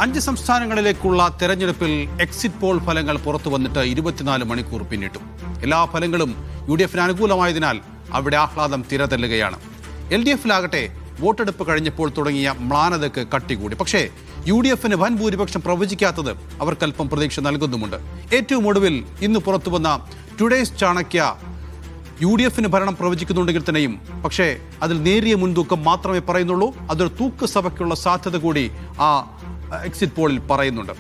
5 സംസ്ഥാനങ്ങളിലേക്കുള്ള തെരഞ്ഞെടുപ്പിൽ exit poll ഫലങ്ങൾ പുറത്തു വന്നിട്ട് 24 മണിക്കൂർ പിന്നിട്ടു. എല്ലാ ഫലങ്ങളും UDFന് അനുകൂലമായതിനാൽ അവിടെ ആഹ്ലാദം തിരതല്ലുകയാണ്. LDFലാകട്ടെ വോട്ടെടുപ്പ് കഴിഞ്ഞപ്പോൾ തുടങ്ങിയ മ്ലാനതയ്ക്ക് കട്ടികൂടി. പക്ഷേ UDFന് വൻ ഭൂരിപക്ഷം പ്രവചിക്കാത്തത് അവർക്കല്പം പ്രതീക്ഷ നൽകുന്നുമുണ്ട്. ഏറ്റവും ഒടുവിൽ ഇന്ന് പുറത്തുവന്ന ടുഡേസ് ചാണക്യ UDFന് ഭരണം പ്രവചിക്കുന്നുണ്ടെങ്കിൽ തന്നെയും പക്ഷേ അതിൽ നേരിയ മുൻതൂക്കം മാത്രമേ പറയുന്നുള്ളൂ. അതൊരു തൂക്കസഭയ്ക്കുള്ള സാധ്യത കൂടി ആ എക്സിറ്റ് പോളിൽ പറയുന്നുണ്ട്.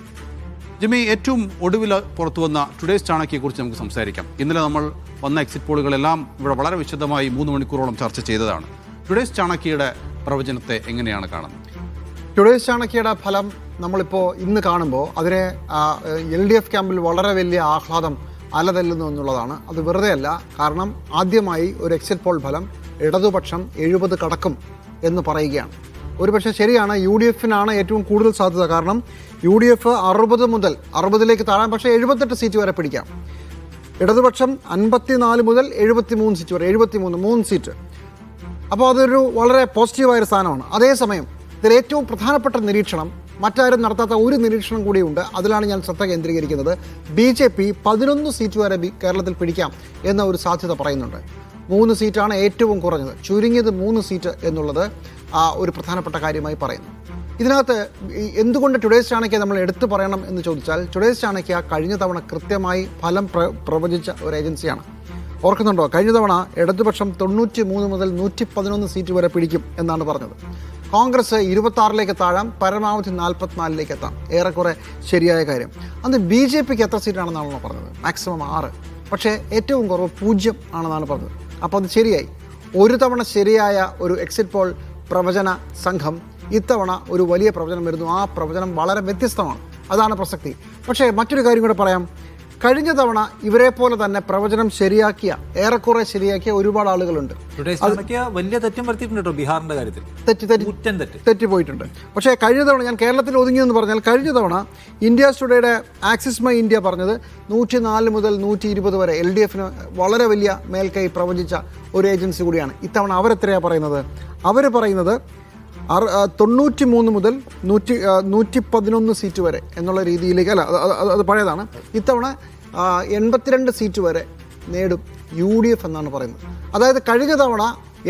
ജിമ്മി, ഏറ്റവും ഒടുവിൽ പുറത്തു വന്ന ടുഡേസ് ചാണക്യയെക്കുറിച്ച് നമുക്ക് സംസാരിക്കാം. ഇന്നലെ നമ്മൾ വന്ന എക്സിറ്റ് പോളുകളെല്ലാം ഇവിടെ വളരെ വിശദമായി 3 മണിക്കൂറോളം ചർച്ച ചെയ്തതാണ്. ടുഡേസ് ചാണക്യയുടെ പ്രവചനത്തെ എങ്ങനെയാണ് കാണുന്നത്? ടുഡേസ് ചാണക്യയുടെ ഫലം നമ്മളിപ്പോൾ ഇന്ന് കാണുമ്പോൾ അതിനെ LDF ക്യാമ്പിൽ വളരെ വലിയ ആഹ്ലാദം അലതല്ലുന്നു എന്നുള്ളതാണ്. അത് വെറുതെ അല്ല. കാരണം ആദ്യമായി ഒരു എക്സിറ്റ് പോൾ ഫലം ഇടതുപക്ഷം 70 കടക്കും എന്ന് പറയുകയാണ്. ഒരുപക്ഷെ ശരിയാണ്, UDFനാണ് ഏറ്റവും കൂടുതൽ സാധ്യത. കാരണം UDF 60 മുതൽ 60ലേക്ക് താഴാൻ, പക്ഷേ 78 സീറ്റ് വരെ പിടിക്കാം. ഇടതുപക്ഷം 54 മുതൽ 73 സീറ്റ് വരെ, 3 സീറ്റ്. അപ്പോൾ അതൊരു വളരെ പോസിറ്റീവായൊരു സ്ഥാനമാണ്. അതേസമയം ഇതിൽ ഏറ്റവും പ്രധാനപ്പെട്ട നിരീക്ഷണം, മറ്റാരും നടത്താത്ത ഒരു നിരീക്ഷണം കൂടിയുണ്ട്. അതിലാണ് ഞാൻ ശ്രദ്ധ കേന്ദ്രീകരിക്കുന്നത്. BJP 11 സീറ്റ് വരെ കേരളത്തിൽ പിടിക്കാം എന്ന ഒരു സാധ്യത പറയുന്നുണ്ട്. 3 സീറ്റാണ് ഏറ്റവും കുറഞ്ഞത്, ചുരുങ്ങിയത് 3 സീറ്റ് എന്നുള്ളത് ഒരു പ്രധാനപ്പെട്ട കാര്യമായി പറയുന്നു. ഇതിനകത്ത് എന്തുകൊണ്ട് ടുഡേസ് ചാണക്യ നമ്മൾ എടുത്തു പറയണം എന്ന് ചോദിച്ചാൽ, ടുഡേസ് ചാണക്യ കഴിഞ്ഞ തവണ കൃത്യമായി ഫലം പ്രവചിച്ച ഒരു ഏജൻസിയാണ്. ഓർക്കുന്നുണ്ടോ? കഴിഞ്ഞ തവണ ഇടതുപക്ഷം 93 മുതൽ 111 സീറ്റ് വരെ പിടിക്കും എന്നാണ് പറഞ്ഞത്. കോൺഗ്രസ് 26ലേക്ക് താഴാം, പരമാവധി 44ലേക്ക് എത്താം. ഏറെക്കുറെ ശരിയായ കാര്യം. അന്ന് BJPക്ക് എത്ര സീറ്റാണെന്നാണല്ലോ പറഞ്ഞത്? മാക്സിമം 6, പക്ഷേ ഏറ്റവും കുറവ് 0 ആണെന്നാണ് പറഞ്ഞത്. അപ്പോൾ അത് ശരിയായി. ഒരു തവണ ശരിയായ ഒരു എക്സിറ്റ് പോൾ പ്രവചന സംഘം ഇത്തവണ ഒരു വലിയ പ്രവചനം വരുന്നു. ആ പ്രവചനം വളരെ വ്യത്യസ്തമാണ്. അതാണ് പ്രസക്തി. പക്ഷേ മറ്റൊരു കാര്യം കൂടെ പറയാം. കഴിഞ്ഞ തവണ ഇവരെ പോലെ തന്നെ പ്രവചനം ശരിയാക്കിയ, ഏറെക്കുറെ ശരിയാക്കിയ ഒരുപാട് ആളുകളുണ്ട്. വലിയ തെറ്റും വരുത്തിയിട്ടുണ്ട് ബീഹാറിന്റെ കാര്യത്തിൽ, തെറ്റിപ്പോയിട്ടുണ്ട്. പക്ഷേ കഴിഞ്ഞ തവണ ഞാൻ കേരളത്തിൽ ഒതുങ്ങിയെന്ന് പറഞ്ഞാൽ, കഴിഞ്ഞ തവണ ഇന്ത്യ ടുഡേയുടെ ആക്സിസ് മൈ ഇന്ത്യ പറഞ്ഞത് 104 മുതൽ 120 വരെ LDFന് വളരെ വലിയ മേൽക്കൈ പ്രവചിച്ച ഒരു ഏജൻസി കൂടിയാണ്. ഇത്തവണ അവരെത്രയാണ് പറയുന്നത്? അവർ പറയുന്നത് 93 മുതൽ 111 സീറ്റ് വരെ എന്നുള്ള രീതിയിലേക്ക്, അല്ല അത് പഴയതാണ്. ഇത്തവണ 82 സീറ്റ് വരെ നേടും UDF എന്നാണ് പറയുന്നത്. അതായത് കഴിഞ്ഞ തവണ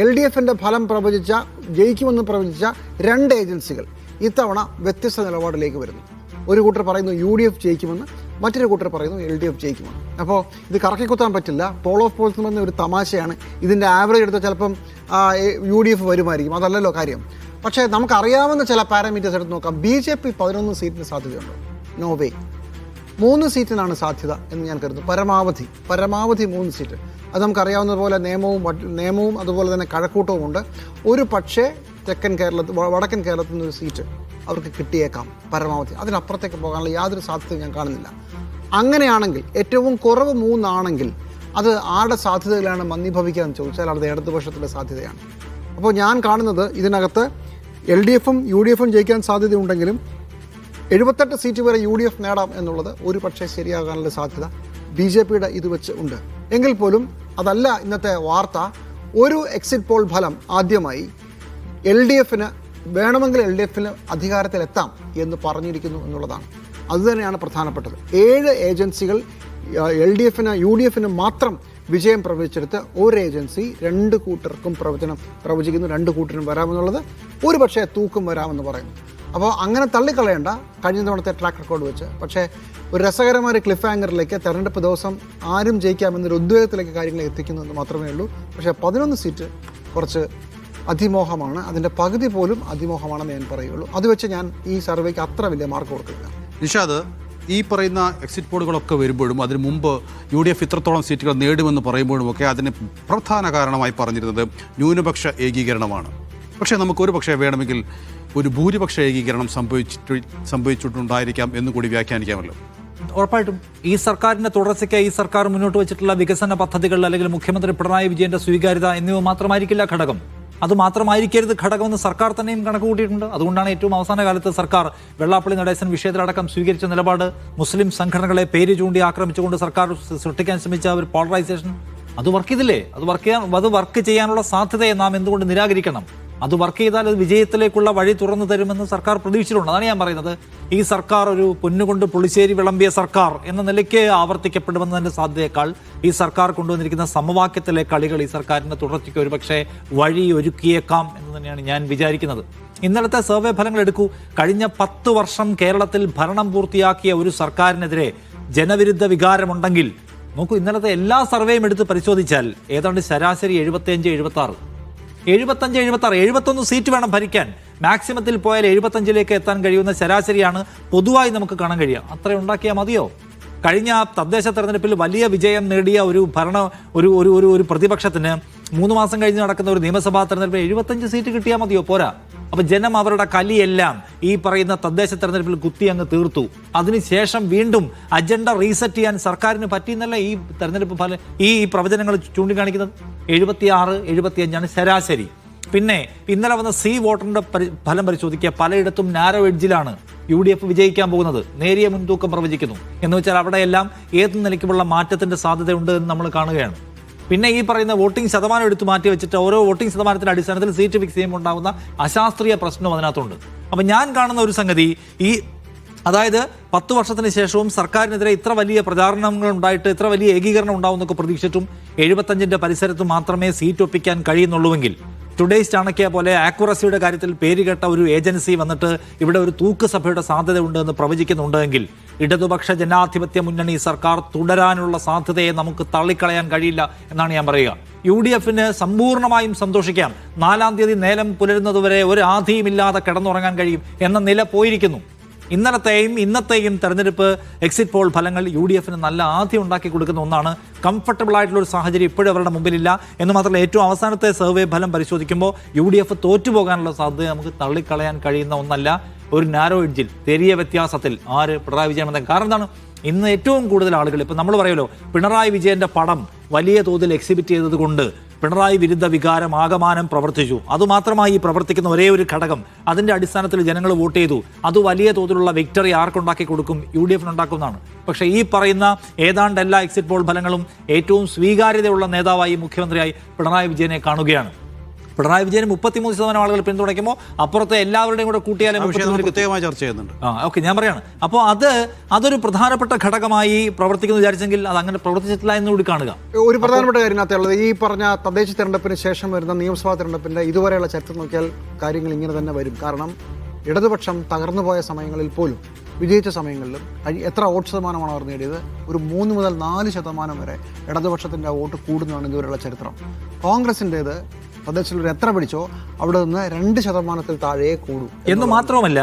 LDFൻ്റെ ഫലം പ്രവചിച്ച, ജയിക്കുമെന്ന് പ്രവചിച്ച 2 ഏജൻസികൾ ഇത്തവണ വ്യത്യസ്ത നിലപാടിലേക്ക് വരുന്നു. ഒരു കൂട്ടർ പറയുന്നു UDF ജയിക്കുമെന്ന്, മറ്റൊരു കൂട്ടർ പറയുന്നു LDF ജയിക്കുമെന്ന്. അപ്പോൾ ഇത് കറക്കിക്കുത്താൻ പറ്റില്ല. പോൾ ഓഫ് പോൾസ് എന്ന് പറഞ്ഞ ഒരു തമാശയാണ്. ഇതിൻ്റെ ആവറേജ് എടുത്താൽ ചിലപ്പം UDF വരുമായിരിക്കും, അതല്ലല്ലോ കാര്യം. പക്ഷേ നമുക്കറിയാവുന്ന ചില പാരാമീറ്റേഴ്സ് എടുത്ത് നോക്കാം. BJP 11 സീറ്റിന് സാധ്യതയുണ്ടോ? No way. 3 സീറ്റിനാണ് സാധ്യത എന്ന് ഞാൻ കരുതുന്നു. പരമാവധി 3 സീറ്റ്. അത് നമുക്കറിയാവുന്നതുപോലെ നിയമവും അതുപോലെ തന്നെ കഴക്കൂട്ടവും ഉണ്ട്. ഒരു പക്ഷേ വടക്കൻ കേരളത്തിൽ നിന്നൊരു സീറ്റ് അവർക്ക് കിട്ടിയേക്കാം പരമാവധി. അതിനപ്പുറത്തേക്ക് പോകാനുള്ള യാതൊരു സാധ്യതയും ഞാൻ കാണുന്നില്ല. അങ്ങനെയാണെങ്കിൽ, ഏറ്റവും കുറവ് 3 ആണെങ്കിൽ, അത് ആരുടെ സാധ്യതയിലാണ് മന്ദീഭവിക്കുക എന്ന് ചോദിച്ചാൽ അത് ഇടതുപക്ഷത്തിൻ്റെ സാധ്യതയാണ്. അപ്പോൾ ഞാൻ കാണുന്നത് ഇതിനകത്ത് LDFും UDFും ജയിക്കാൻ സാധ്യതയുണ്ടെങ്കിലും 78 സീറ്റ് വരെ UDF നേടാം എന്നുള്ളത് ഒരു പക്ഷേ ശരിയാകാനുള്ള സാധ്യത BJPയുടെ ഇത് വെച്ച് ഉണ്ട്. എങ്കിൽ പോലും അതല്ല ഇന്നത്തെ വാർത്ത. ഒരു എക്സിറ്റ് പോൾ ഫലം ആദ്യമായി LDFന് വേണമെങ്കിൽ LDFന് അധികാരത്തിലെത്താം എന്ന് പറഞ്ഞിരിക്കുന്നു എന്നുള്ളതാണ്. അതുതന്നെയാണ് പ്രധാനപ്പെട്ടത്. 7 ഏജൻസികൾ LDFന് UDFന് മാത്രം വിജയം പ്രവചിച്ചെടുത്ത് ഒരു ഏജൻസി 2 കൂട്ടർക്കും പ്രവചിക്കുന്നു. 2 കൂട്ടരും വരാമെന്നുള്ളത് ഒരു പക്ഷേ തൂക്കും വരാമെന്ന് പറയുന്നു. അപ്പോൾ അങ്ങനെ തള്ളിക്കളയേണ്ട കഴിഞ്ഞ തവണത്തെ ട്രാക്ക് റെക്കോർഡ് വെച്ച്. പക്ഷേ ഒരു രസകരമായ ക്ലിഫ് ഹാങ്ങറിലേക്ക് തെരഞ്ഞെടുപ്പ് ദിവസം ആരും ജയിക്കാമെന്നൊരു ഉദ്വേഗത്തിലേക്ക് കാര്യങ്ങൾ എത്തിക്കുന്നു എന്ന് മാത്രമേ ഉള്ളൂ. പക്ഷേ 11 സീറ്റ് കുറച്ച് അതിമോഹമാണ്. അതിൻ്റെ പകുതി പോലും അതിമോഹമാണെന്ന് ഞാൻ പറയുള്ളൂ. അത് വെച്ച് ഞാൻ ഈ സർവേക്ക് അത്ര വലിയ മാർക്ക് കൊടുക്കില്ല. നിഷാദ്, ഈ പറയുന്ന എക്സിറ്റ് പോളുകളൊക്കെ വരുമ്പോഴും അതിന് മുമ്പ് UDF ഇത്രത്തോളം സീറ്റുകൾ നേടുമെന്ന് പറയുമ്പോഴുമൊക്കെ അതിന് പ്രധാന കാരണമായി പറഞ്ഞിരുന്നത് ന്യൂനപക്ഷ ഏകീകരണമാണ്. പക്ഷേ നമുക്കൊരു പക്ഷേ വേണമെങ്കിൽ ഒരു ഭൂരിപക്ഷ ഏകീകരണം സംഭവിച്ചിട്ടുണ്ടായിരിക്കാം എന്നുകൂടി വ്യാഖ്യാനിക്കാമല്ലോ. ഉറപ്പായിട്ടും ഈ സർക്കാരിൻ്റെ തുടർച്ചയ്ക്ക് ഈ സർക്കാർ മുന്നോട്ട് വെച്ചിട്ടുള്ള വികസന പദ്ധതികൾ, അല്ലെങ്കിൽ മുഖ്യമന്ത്രി പിണറായി വിജയൻ്റെ സ്വീകാര്യത എന്നിവ മാത്രമായിരിക്കില്ല ഘടകം. അതുമാത്രമായിരിക്കരുത് ഘടകമെന്ന് സർക്കാർ തന്നെയും കണക്ക് കൂട്ടിയിട്ടുണ്ട്. അതുകൊണ്ടാണ് ഏറ്റവും അവസാന കാലത്ത് സർക്കാർ വെള്ളാപ്പള്ളി നടേശൻ വിഷയത്തിലടക്കം സ്വീകരിച്ച നിലപാട്, മുസ്ലിം സംഘടനകളെ പേര് ചൂണ്ടി ആക്രമിച്ചുകൊണ്ട് സർക്കാർ സൃഷ്ടിക്കാൻ ശ്രമിച്ച ഒരു പോളറൈസേഷൻ, അത് വർക്ക് ചെയ്തില്ലേ? അത് വർക്ക് ചെയ്യാനുള്ള സാധ്യതയെ നാം എന്തുകൊണ്ട് നിരാകരിക്കണം? അത് വർക്ക് ചെയ്താൽ അത് വിജയത്തിലേക്കുള്ള വഴി തുറന്നു തരുമെന്ന് സർക്കാർ പ്രതീക്ഷിച്ചിട്ടുണ്ട്. അതാണ് ഞാൻ പറയുന്നത്. ഈ സർക്കാർ ഒരു പൊന്നുകൊണ്ട് പുളിശ്ശേരി വിളമ്പിയ സർക്കാർ എന്ന നിലയ്ക്ക് ആവർത്തിക്കപ്പെടുമെന്നതിൻ്റെ സാധ്യതയേക്കാൾ ഈ സർക്കാർ കൊണ്ടുവന്നിരിക്കുന്ന സമവാക്യത്തിലെ കളികൾ ഈ സർക്കാരിൻ്റെ തുടർച്ചയ്ക്ക് ഒരുപക്ഷെ വഴി ഒരുക്കിയേക്കാം എന്ന് തന്നെയാണ് ഞാൻ വിചാരിക്കുന്നത്. ഇന്നലത്തെ സർവേ ഫലങ്ങൾ എടുക്കൂ. കഴിഞ്ഞ 10 വർഷം കേരളത്തിൽ ഭരണം പൂർത്തിയാക്കിയ ഒരു സർക്കാരിനെതിരെ ജനവിരുദ്ധ വികാരമുണ്ടെങ്കിൽ നോക്കൂ, ഇന്നലത്തെ എല്ലാ സർവേയും എടുത്ത് പരിശോധിച്ചാൽ ഏതാണ്ട് ശരാശരി 75-76 സീറ്റ് വേണം ഭരിക്കാൻ. മാക്സിമത്തിൽ പോയാൽ 75ലേക്ക് എത്താൻ കഴിയുന്ന ശരാശരിയാണ് പൊതുവായി നമുക്ക് കാണാൻ കഴിയുക. അത്ര ഉണ്ടാക്കിയാൽ മതിയോ? കഴിഞ്ഞ തദ്ദേശ തെരഞ്ഞെടുപ്പിൽ വലിയ വിജയം നേടിയ ഒരു ഒരു പ്രതിപക്ഷത്തിന് 3 മാസം കഴിഞ്ഞ് നടക്കുന്ന ഒരു നിയമസഭാ തെരഞ്ഞെടുപ്പിൽ 75 സീറ്റ് കിട്ടിയാൽ മതിയോ? പോരാ. അപ്പൊ ജനം അവരുടെ കലിയെല്ലാം ഈ പറയുന്ന തദ്ദേശ തെരഞ്ഞെടുപ്പിൽ കുത്തി അങ്ങ് തീർത്തു. അതിനുശേഷം വീണ്ടും അജണ്ട റീസെറ്റ് ചെയ്യാൻ സർക്കാരിന് പറ്റിയെന്നല്ല ഈ തെരഞ്ഞെടുപ്പ് ഫലം ഈ പ്രവചനങ്ങൾ ചൂണ്ടിക്കാണിക്കുന്നത്. 76-75 ശരാശരി. പിന്നെ ഇന്നലെ വന്ന സി വോട്ടറിന്റെ ഫലം പരിശോധിക്കുക. പലയിടത്തും നാരോ എഡ്ജിലാണ് UDF വിജയിക്കാൻ പോകുന്നത്. നേരിയ മുൻതൂക്കം പ്രവചിക്കുന്നു. എന്ന് വെച്ചാൽ അവിടെയെല്ലാം ഏത് നിലയ്ക്കുമുള്ള മാറ്റത്തിന്റെ സാധ്യതയുണ്ട് എന്ന് നമ്മൾ കാണുകയാണ്. പിന്നെ ഈ പറയുന്ന വോട്ടിംഗ് ശതമാനം എടുത്തു മാറ്റി വെച്ചിട്ട് ഓരോ വോട്ടിംഗ് ശതമാനത്തിന്റെ അടിസ്ഥാനത്തിൽ സീറ്റ് ഫിക്സ് ചെയ്യുമ്പോൾ ഉണ്ടാകുന്ന അശാസ്ത്രീയ പ്രശ്നവും അതിനകത്തുണ്ട്. അപ്പം ഞാൻ കാണുന്ന ഒരു സംഗതി അതായത് 10 വർഷത്തിന് ശേഷവും സർക്കാരിനെതിരെ ഇത്ര വലിയ പ്രചാരണങ്ങൾ ഉണ്ടായിട്ട് ഇത്ര വലിയ ഏകീകരണം ഉണ്ടാവും എന്നൊക്കെ പ്രതീക്ഷിച്ചിട്ടും 75ന്റെ പരിസരത്ത് മാത്രമേ സീറ്റ് ഒപ്പിക്കാൻ കഴിയുന്നുള്ളൂവെങ്കിൽ ടുഡേയ്സ് ചാണക്യ പോലെ ആക്യുറസിയുടെ കാര്യത്തിൽ പേരുകേട്ട ഒരു ഏജൻസി വന്നിട്ട് ഇവിടെ ഒരു തൂക്ക് സഭയുടെ സാധ്യതയുണ്ട് എന്ന് പ്രവചിക്കുന്നുണ്ടെങ്കിൽ ഇടതുപക്ഷ ജനാധിപത്യ മുന്നണി സർക്കാർ തുടരാനുള്ള സാധ്യതയെ നമുക്ക് തള്ളിക്കളയാൻ കഴിയില്ല എന്നാണ് ഞാൻ പറയുക. UDFന് സമ്പൂർണ്ണമായും സന്തോഷിക്കാം. 4-ാം തീയതി നേരം പുലരുന്നതുവരെ ഒരു ആധിയുമില്ലാതെ കിടന്നുറങ്ങാൻ കഴിയും എന്ന നില പോയിരിക്കുന്നു. ഇന്നലത്തെയും ഇന്നത്തെയും തെരഞ്ഞെടുപ്പ് എക്സിറ്റ് പോൾ ഫലങ്ങൾ UDFന് നല്ല ആദ്യം ഉണ്ടാക്കി കൊടുക്കുന്ന ഒന്നാണ്. കംഫർട്ടബിൾ ആയിട്ടുള്ള ഒരു സാഹചര്യം ഇപ്പോഴും അവരുടെ മുമ്പിലില്ല എന്ന് മാത്രമല്ല, ഏറ്റവും അവസാനത്തെ സർവേ ഫലം പരിശോധിക്കുമ്പോൾ UDF തോറ്റുപോകാനുള്ള സാധ്യത നമുക്ക് തള്ളിക്കളയാൻ കഴിയുന്ന ഒന്നല്ല. ഒരു നാരോ എഡ്ജിൽ ചെറിയ വ്യത്യാസത്തിൽ പിണറായി വിജയൻ വന്നത്. കാരണം എന്താണ്? ഇന്ന് ഏറ്റവും കൂടുതൽ ആളുകൾ ഇപ്പം നമ്മൾ പറയുമല്ലോ, പിണറായി വിജയന്റെ പടം വലിയ തോതിൽ എക്സിബിറ്റ് ചെയ്തത് കൊണ്ട് പിണറായി വിരുദ്ധ വികാരം ആകമാനം പ്രവർത്തിച്ചു. അതുമാത്രമായി പ്രവർത്തിക്കുന്ന ഒരേ ഒരു ഘടകം, അതിൻ്റെ അടിസ്ഥാനത്തിൽ ജനങ്ങൾ വോട്ട് ചെയ്തു. അത് വലിയ തോതിലുള്ള വിക്ടറി ആർക്കുണ്ടാക്കി കൊടുക്കും? UDFന് ഉണ്ടാക്കുന്നതാണ്. പക്ഷേ ഈ പറയുന്ന ഏതാണ്ട് എല്ലാ എക്സിറ്റ് പോൾ ഫലങ്ങളും ഏറ്റവും സ്വീകാര്യതയുള്ള നേതാവായി മുഖ്യമന്ത്രിയായി പിണറായി വിജയനെ കാണുകയാണ്. പിണറായി വിജയന് 33% ആളുകൾ പിന്തുണയ്ക്കുമ്പോൾ അപ്പുറത്തെ എല്ലാവരുടെയും കൂടെ കൂട്ടിയാലും പ്രത്യേകമായി ചർച്ച ചെയ്യുന്നുണ്ട്. ഓക്കെ, ഞാൻ പറയാണ്. അപ്പോൾ അതൊരു പ്രധാനപ്പെട്ട ഘടകമായി പ്രവർത്തിക്കുന്നു വിചാരിച്ചെങ്കിൽ അത് അങ്ങനെ പ്രവർത്തിച്ചിട്ടില്ല എന്നുകൂടി കാണുക. ഒരു പ്രധാനപ്പെട്ട കാര്യത്തിനകത്തുള്ളത് ഈ പറഞ്ഞ തദ്ദേശ തെരഞ്ഞെടുപ്പിന് ശേഷം വരുന്ന നിയമസഭാ തെരഞ്ഞെടുപ്പിന്റെ ഇതുവരെയുള്ള ചരിത്രം നോക്കിയാൽ കാര്യങ്ങൾ ഇങ്ങനെ തന്നെ വരും. കാരണം ഇടതുപക്ഷം തകർന്നു പോയ സമയങ്ങളിൽ പോലും വിജയിച്ച സമയങ്ങളിലും എത്ര വോട്ട് ശതമാനമാണ് അവർ നേടിയത്? ഒരു 3 മുതൽ 4% വരെ ഇടതുപക്ഷത്തിൻ്റെ വോട്ട് കൂടുന്നതാണ് ഇതുവരെയുള്ള ചരിത്രം. കോൺഗ്രസിൻ്റേത് തദ്ദേശത്തിൽ എത്ര പിടിച്ചോ അവിടെ നിന്ന് 2% താഴെ കൂടും എന്ന് മാത്രമല്ല,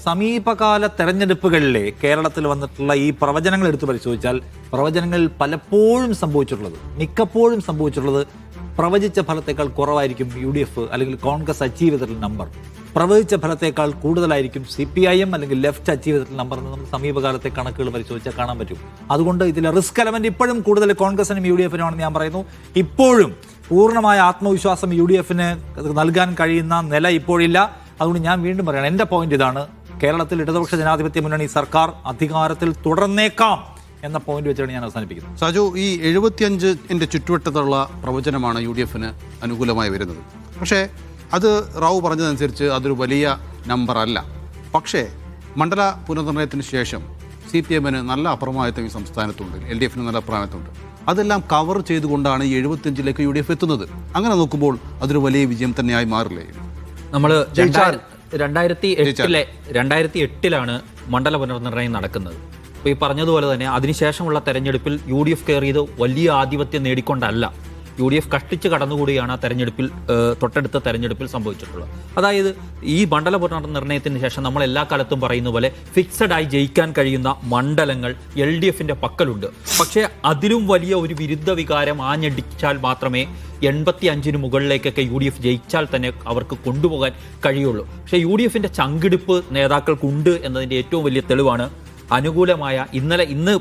സമീപകാല തെരഞ്ഞെടുപ്പുകളിലെ കേരളത്തിൽ വന്നിട്ടുള്ള ഈ പ്രവചനങ്ങൾ എടുത്തു പരിശോധിച്ചാൽ പ്രവചനങ്ങൾ പലപ്പോഴും മിക്കപ്പോഴും സംഭവിച്ചിട്ടുള്ളത് പ്രവചിച്ച ഫലത്തേക്കാൾ കുറവായിരിക്കും UDF അല്ലെങ്കിൽ കോൺഗ്രസ് അച്ചീവ് ചെയ്തിട്ടുള്ള നമ്പർ. പ്രവചിച്ച ഫലത്തേക്കാൾ കൂടുതലായിരിക്കും CPIM അല്ലെങ്കിൽ ലെഫ്റ്റ് അച്ചീവ് ചെയ്തിട്ടുള്ള നമ്പർ എന്ന് നമുക്ക് സമീപകാലത്തെ കണക്കുകൾ പരിശോധിച്ചാൽ കാണാൻ പറ്റും. അതുകൊണ്ട് ഇതിലെ റിസ്ക് എലമെന്റ് ഇപ്പോഴും കൂടുതൽ കോൺഗ്രസിനും UDFനും ആണെന്ന് ഞാൻ പറയുന്നു. ഇപ്പോഴും പൂർണ്ണമായ ആത്മവിശ്വാസം UDFന് നൽകാൻ കഴിയുന്ന നില ഇപ്പോഴില്ല. അതുകൊണ്ട് ഞാൻ വീണ്ടും പറയണം, എൻ്റെ പോയിന്റ് ഇതാണ്. കേരളത്തിൽ ഇടതുപക്ഷ ജനാധിപത്യ മുന്നണി സർക്കാർ അധികാരത്തിൽ തുടർന്നേക്കാം എന്ന പോയിന്റ് വെച്ചാണ് ഞാൻ അവസാനിപ്പിക്കുന്നത്. സാജു, ഈ 75ന്റെ ചുറ്റുവട്ടത്തുള്ള പ്രവചനമാണ് UDFന് അനുകൂലമായി വരുന്നത്. പക്ഷേ അത് റാവു പറഞ്ഞതനുസരിച്ച് അതൊരു വലിയ നമ്പർ അല്ല. പക്ഷേ മണ്ഡല പുനർനിർണയത്തിന് ശേഷം CPMന് നല്ല അപ്രമാദിത്വം ഈ സംസ്ഥാനത്തുണ്ട്, LDFന് നല്ല അപ്രമാദിത്വമുണ്ട്. അതെല്ലാം കവർ ചെയ്തുകൊണ്ടാണ് ഈ 75ലേക്ക് UDF എത്തുന്നത്. അങ്ങനെ നോക്കുമ്പോൾ അതൊരു വലിയ വിജയം തന്നെയായി മാറില്ലേ? നമ്മൾ 2008 മണ്ഡല പുനർനിർണയം നടക്കുന്നത്. അപ്പോൾ ഈ പറഞ്ഞതുപോലെ തന്നെ അതിനുശേഷമുള്ള തെരഞ്ഞെടുപ്പിൽ UDF കയറിയത് വലിയ ആധിപത്യം നേടിക്കൊണ്ടല്ല. UDF കഷ്ടിച്ച് കടന്നുകൂടിയാണ് ആ തെരഞ്ഞെടുപ്പിൽ തൊട്ടടുത്ത തെരഞ്ഞെടുപ്പിൽ സംഭവിച്ചിട്ടുള്ളത്. അതായത് ഈ മണ്ഡല പുനർനിർണയത്തിന് ശേഷം നമ്മൾ എല്ലാ കാലത്തും പറയുന്ന പോലെ ഫിക്സഡായി ജയിക്കാൻ കഴിയുന്ന മണ്ഡലങ്ങൾ LDFന്റെ പക്കലുണ്ട്. പക്ഷേ അതിലും വലിയ ഒരു വിരുദ്ധ വികാരം ആഞ്ഞടിച്ചാൽ മാത്രമേ 85 മുകളിലേക്കൊക്കെ UDF ജയിച്ചാൽ തന്നെ അവർക്ക് കൊണ്ടുപോകാൻ കഴിയുള്ളൂ. പക്ഷേ UDFന്റെ ചങ്കിടിപ്പ് നേതാക്കൾക്കുണ്ട് എന്നതിൻ്റെ ഏറ്റവും വലിയ തെളിവാണ് അനുകൂലമായ ഇന്ന്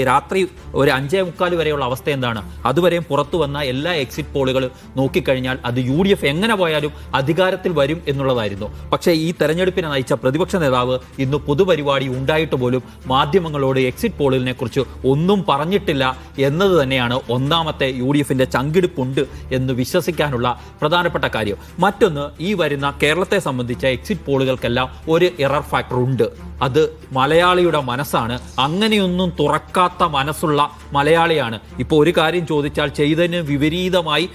രാത്രി ഒരു 5:45 വരെയുള്ള അവസ്ഥ എന്താണ്? അതുവരെയും പുറത്തു വന്ന എല്ലാ എക്സിറ്റ് പോളുകൾ നോക്കിക്കഴിഞ്ഞാൽ അത് UDF എങ്ങനെ പോയാലും അധികാരത്തിൽ വരും എന്നുള്ളതായിരുന്നു. പക്ഷേ ഈ തെരഞ്ഞെടുപ്പിനെ നയിച്ച പ്രതിപക്ഷ നേതാവ് ഇന്ന് പൊതുപരിപാടി ഉണ്ടായിട്ട് പോലും മാധ്യമങ്ങളോട് എക്സിറ്റ് പോളിനെ കുറിച്ച് ഒന്നും പറഞ്ഞിട്ടില്ല എന്നത് തന്നെയാണ് ഒന്നാമത്തെ UDFന്റെ ചങ്കിടിപ്പുണ്ട് എന്ന് വിശ്വസിക്കാനുള്ള പ്രധാനപ്പെട്ട കാര്യം. മറ്റൊന്ന്, ഈ വരുന്ന കേരളത്തെ സംബന്ധിച്ച എക്സിറ്റ് പോളുകൾക്കെല്ലാം ഒരു എറർ ഫാക്ടർ ഉണ്ട്. അത് മലയാളിയുടെ മനസ്സാണ്. അങ്ങനെയൊന്നും തുറക്കാത്ത മനസ്സുള്ള മലയാളിയാണ്. ഇപ്പോൾ ഒരു കാര്യം ചോദിച്ചാൽ ചെയ്തതിന് വിപരീതമായി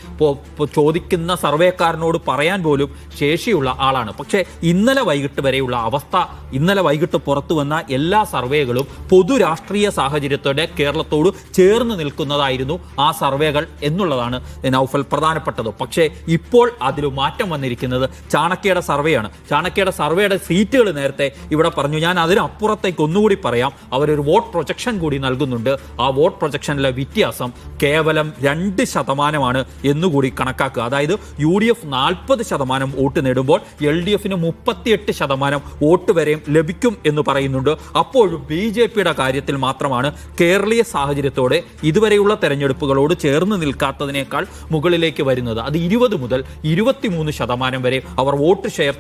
ചോദിക്കുന്ന സർവേക്കാരനോട് പറയാൻ പോലും ശേഷിയുള്ള ആളാണ്. പക്ഷേ ഇന്നലെ വൈകിട്ട് വരെയുള്ള അവസ്ഥ, ഇന്നലെ വൈകിട്ട് പുറത്തു വന്ന എല്ലാ സർവേകളും പൊതു രാഷ്ട്രീയ സാഹചര്യത്തോടെ കേരളത്തോട് ചേർന്ന് നിൽക്കുന്നതായിരുന്നു ആ സർവേകൾ എന്നുള്ളതാണ് നൗഫൽ പ്രധാനപ്പെട്ടത്. പക്ഷേ ഇപ്പോൾ അതിൽ മാറ്റം വന്നിരിക്കുന്നത് ചാണക്യയുടെ സർവേയാണ്. ചാണക്യയുടെ സർവേയുടെ സീറ്റുകൾ നേരത്തെ ഇവിടെ പറഞ്ഞു. ഞാൻ അതിനപ്പുറത്തേക്ക് ഒന്നുകൂടി പറയാം. അവരൊരു വോട്ട് പ്രൊജക്ഷൻ കൂടി നൽകുന്നുണ്ട്. ആ വോട്ട് പ്രൊജക്ഷനിലെ വ്യത്യാസം കേവലം 2% എന്നുകൂടി കണക്കാക്കുക. അതായത് UDF 40% വോട്ട് നേടുമ്പോൾ LDFന് 38% വോട്ട് വരെയും ലഭിക്കും എന്ന് പറയുന്നുണ്ട്. അപ്പോഴും BJPയുടെ കാര്യത്തിൽ മാത്രമാണ് കേരളീയ സാഹചര്യത്തോടെ ഇതുവരെയുള്ള തെരഞ്ഞെടുപ്പുകളോട് ചേർന്ന് നിൽക്കാത്തതിനേക്കാൾ മുകളിലേക്ക് വരുന്നത്. അത് 20 മുതൽ 23% വരെ അവർ വോട്ട് ഷെയർ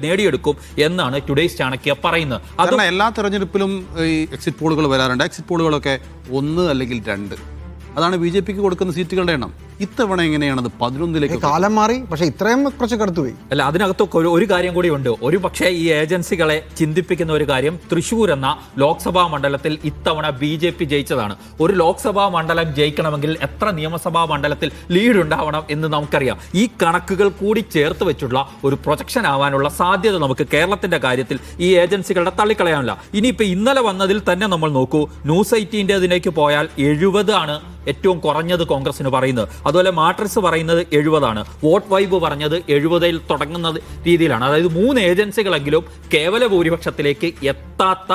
നേടിയെടുക്കും എന്നാണ് ടുഡേയ്സ് ചാണക്യ പറയുന്നത്. അതുകൊണ്ട് എല്ലാ തെരഞ്ഞെടുപ്പിലും ഈ എക്സിറ്റ് പോളുകൾ വരാറുണ്ട്. എക്സിറ്റ് പോളുകളൊക്കെ 1 അല്ലെങ്കിൽ 2 അതാണ് BJPക്ക് കൊടുക്കുന്ന സീറ്റുകളുടെ എണ്ണം. ഇത്തവണ എങ്ങനെയാണത് 11ലേക്ക്? കാലം മാറി, പക്ഷെ ഇത്രയും കുറച്ച് കടത്തുപോയി. അല്ല, അതിനകത്ത് ഒരു കാര്യം കൂടി ഉണ്ട്. ഒരു പക്ഷേ ഈ ഏജൻസികളെ ചിന്തിപ്പിക്കുന്ന ഒരു കാര്യം, തൃശ്ശൂർ എന്ന ലോക്സഭാ മണ്ഡലത്തിൽ ഇത്തവണ BJP ജയിച്ചതാണ്. ഒരു ലോക്സഭാ മണ്ഡലം ജയിക്കണമെങ്കിൽ എത്ര നിയമസഭാ മണ്ഡലത്തിൽ ലീഡ് ഉണ്ടാവണം എന്ന് നമുക്കറിയാം. ഈ കണക്കുകൾ കൂടി ചേർത്ത് വെച്ചുള്ള ഒരു പ്രൊജക്ഷൻ ആവാനുള്ള സാധ്യത നമുക്ക് കേരളത്തിന്റെ കാര്യത്തിൽ ഈ ഏജൻസികളുടെ തള്ളിക്കളയാനില്ല. ഇനിയിപ്പോൾ ഇന്നലെ വന്നതിൽ തന്നെ നമ്മൾ നോക്കൂ. ന്യൂസ് 18 പോയാൽ 70 ആണ് ഏറ്റവും കുറഞ്ഞത് കോൺഗ്രസിന് പറയുന്നത്. അതുപോലെ മാട്രിക്സ് പറയുന്നത് 70 വോട്ട് വൈബ് പറഞ്ഞത് 70-ൽ തുടങ്ങുന്ന രീതിയിലാണ്. അതായത് 3 ഏജൻസികളെങ്കിലും കേവല ഭൂരിപക്ഷത്തിലേക്ക് എത്താത്ത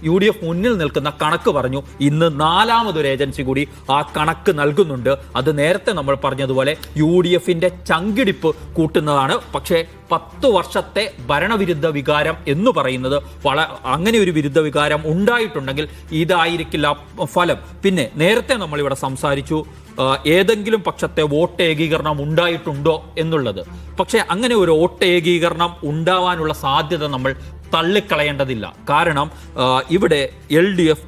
UDF മുന്നിൽ നിൽക്കുന്ന കണക്ക് പറഞ്ഞു. ഇന്ന് 4മതൊരു ഏജൻസി കൂടി ആ കണക്ക് നൽകുന്നുണ്ട്. അത് നേരത്തെ നമ്മൾ പറഞ്ഞതുപോലെ UDFന്റെ ചങ്കിടിപ്പ് കൂട്ടുന്നതാണ്. പക്ഷേ 10 വർഷത്തെ ഭരണവിരുദ്ധ വികാരം എന്ന് പറയുന്നത് അങ്ങനെ ഒരു വിരുദ്ധ വികാരം ഉണ്ടായിട്ടുണ്ടെങ്കിൽ ഇതായിരിക്കില്ല ഫലം. പിന്നെ നേരത്തെ നമ്മളിവിടെ സംസാരിച്ചു ഏതെങ്കിലും പക്ഷത്തെ വോട്ട് ഏകീകരണം ഉണ്ടായിട്ടുണ്ടോ എന്നുള്ളത്. പക്ഷേ അങ്ങനെ ഒരു വോട്ട് ഏകീകരണം ഉണ്ടാവാനുള്ള സാധ്യത നമ്മൾ തള്ളിക്കളയേണ്ടതില്ല. കാരണം ഇവിടെ LDF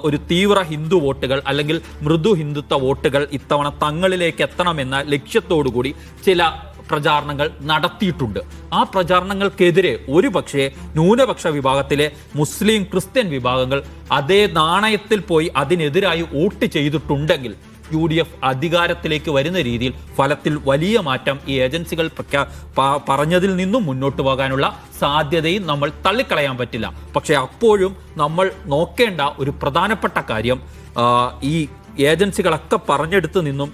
ഒരു തീവ്ര ഹിന്ദു വോട്ടുകൾ അല്ലെങ്കിൽ മൃദു ഹിന്ദുത്വ വോട്ടുകൾ ഇത്തവണ തങ്ങളിലേക്ക് എത്തണമെന്ന ലക്ഷ്യത്തോടുകൂടി ചില പ്രചാരണങ്ങൾ നടത്തിയിട്ടുണ്ട്. ആ പ്രചാരണങ്ങൾക്കെതിരെ ഒരു പക്ഷേ ന്യൂനപക്ഷ വിഭാഗത്തിലെ മുസ്ലിം ക്രിസ്ത്യൻ വിഭാഗങ്ങൾ അതേ നാണയത്തിൽ പോയി അതിനെതിരായി വോട്ട് ചെയ്തിട്ടുണ്ടെങ്കിൽ UDF അധികാരത്തിലേക്ക് വരുന്ന രീതിയിൽ ഫലത്തിൽ വലിയ മാറ്റം ഈ ഏജൻസികൾ പറഞ്ഞതിൽ നിന്നും മുന്നോട്ട് പോകാനുള്ള സാധ്യതയും നമ്മൾ തള്ളിക്കളയാൻ പറ്റില്ല. പക്ഷേ അപ്പോഴും നമ്മൾ നോക്കേണ്ട ഒരു പ്രധാനപ്പെട്ട കാര്യം, ഈ ഏജൻസികളൊക്കെ പറഞ്ഞെടുത്ത് നിന്നും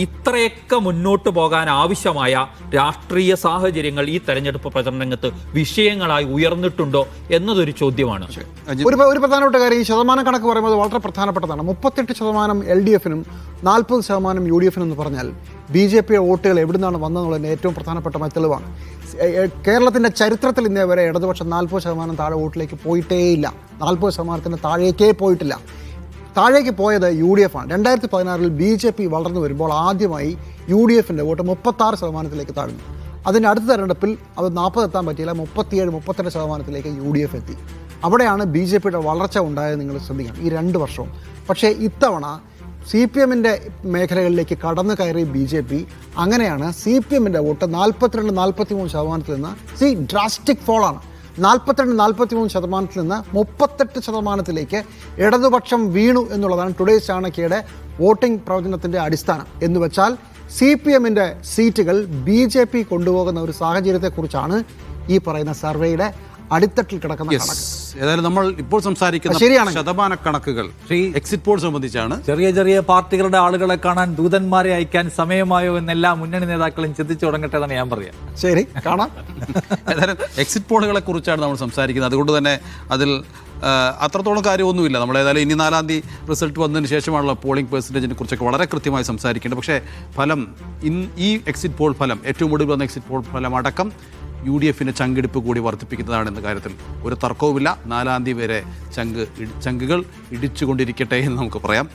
ഇത്രയൊക്കെ മുന്നോട്ട് പോകാൻ ആവശ്യമായ രാഷ്ട്രീയ സാഹചര്യങ്ങൾ ഈ തെരഞ്ഞെടുപ്പ് പ്രചരണ രംഗത്ത് വിഷയങ്ങളായി ഉയർന്നിട്ടുണ്ടോ എന്നതൊരു ചോദ്യമാണ്. ഒരു പ്രധാനപ്പെട്ട കാര്യം, ഈ ശതമാനം കണക്ക് പറയുമ്പോൾ വളരെ പ്രധാനപ്പെട്ടതാണ്. 38% LDFനും 40% UDFനും എന്ന് പറഞ്ഞാൽ BJPയുടെ വോട്ടുകൾ എവിടെ നിന്നാണ് വന്നതെന്നുള്ളതിൻ്റെ ഏറ്റവും പ്രധാനപ്പെട്ട തെളിവാണ്. കേരളത്തിൻ്റെ ചരിത്രത്തിൽ ഇന്നേ വരെ ഇടതുപക്ഷം 40% താഴെ വോട്ടിലേക്ക് പോയിട്ടേയില്ല. 40% താഴേക്കേ പോയിട്ടില്ല. താഴേക്ക് പോയത് UDF ആണ്. 2016 BJP വളർന്നു വരുമ്പോൾ ആദ്യമായി UDFൻ്റെ വോട്ട് 36% താഴ്ന്നു. അതിൻ്റെ അടുത്ത തെരഞ്ഞെടുപ്പിൽ അത് 40 എത്താൻ പറ്റിയില്ല, 37-38% UDF എത്തി. അവിടെയാണ് BJPയുടെ വളർച്ച ഉണ്ടായത്. നിങ്ങൾ ശ്രദ്ധിക്കണം ഈ 2 വർഷവും. പക്ഷേ ഇത്തവണ CPMൻ്റെ മേഖലകളിലേക്ക് കടന്നു കയറി BJP. അങ്ങനെയാണ് CPMൻ്റെ വോട്ട് 42-43% നിന്ന് ഡ്രാസ്റ്റിക് ഫോളാണ്. 42-43% നിന്ന് 38% ഇടതുപക്ഷം വീണു എന്നുള്ളതാണ് ടുഡേയ്സ് ചാണക്യയുടെ വോട്ടിംഗ് പ്രവചനത്തിൻ്റെ അടിസ്ഥാനം. എന്ന് വെച്ചാൽ CPMൻ്റെ സീറ്റുകൾ BJP കൊണ്ടുപോകുന്ന ഒരു സാഹചര്യത്തെക്കുറിച്ചാണ് ഈ പറയുന്ന സർവേയുടെ അടിത്തട്ടിൽ കിടക്കുന്ന കണക്ക്. ഏതായാലും നമ്മൾ ഇപ്പോൾ സംസാരിക്കുന്ന ശതമാന കണക്കുകൾ എക്സിറ്റ് പോൾ സംബന്ധിച്ചാണ്. ചെറിയ പാർട്ടികളുടെ ആളുകളെ കാണാൻ ദൂതന്മാരെ അയക്കാൻ സമയമായോ എന്നെല്ലാ മുന്നണി നേതാക്കളും ചിന്തിച്ചു തുടങ്ങട്ടെ എന്നാണ് ഞാൻ പറയാം. ശരി, കാണാം. ഏതായാലും എക്സിറ്റ് പോളുകളെ കുറിച്ചാണ് നമ്മൾ സംസാരിക്കുന്നത്. അതുകൊണ്ട് തന്നെ അതിൽ അത്രത്തോളം കാര്യമൊന്നുമില്ല. നമ്മൾ ഏതായാലും ഇനി 4-ാം തീയതി റിസൾട്ട് വന്നതിന് ശേഷമാണുള്ള പോളിംഗ് പെർസെൻറ്റേജിനെ കുറിച്ചൊക്കെ വളരെ കൃത്യമായി സംസാരിക്കേണ്ടത്. പക്ഷേ ഫലം ഈ എക്സിറ്റ് പോൾ ഫലം, ഏറ്റവും ഒടുവിൽ വന്ന എക്സിറ്റ് പോൾ ഫലം അടക്കം UDFിൻ്റെ ചങ്കിടിപ്പ് കൂടി വർദ്ധിപ്പിക്കുന്നതാണെന്ന കാര്യത്തിൽ ഒരു തർക്കവുമില്ല. 4-ാം തീയതി വരെ ചങ്കുകൾ ഇടിച്ചുകൊണ്ടിരിക്കട്ടെ എന്ന് നമുക്ക് പറയാം.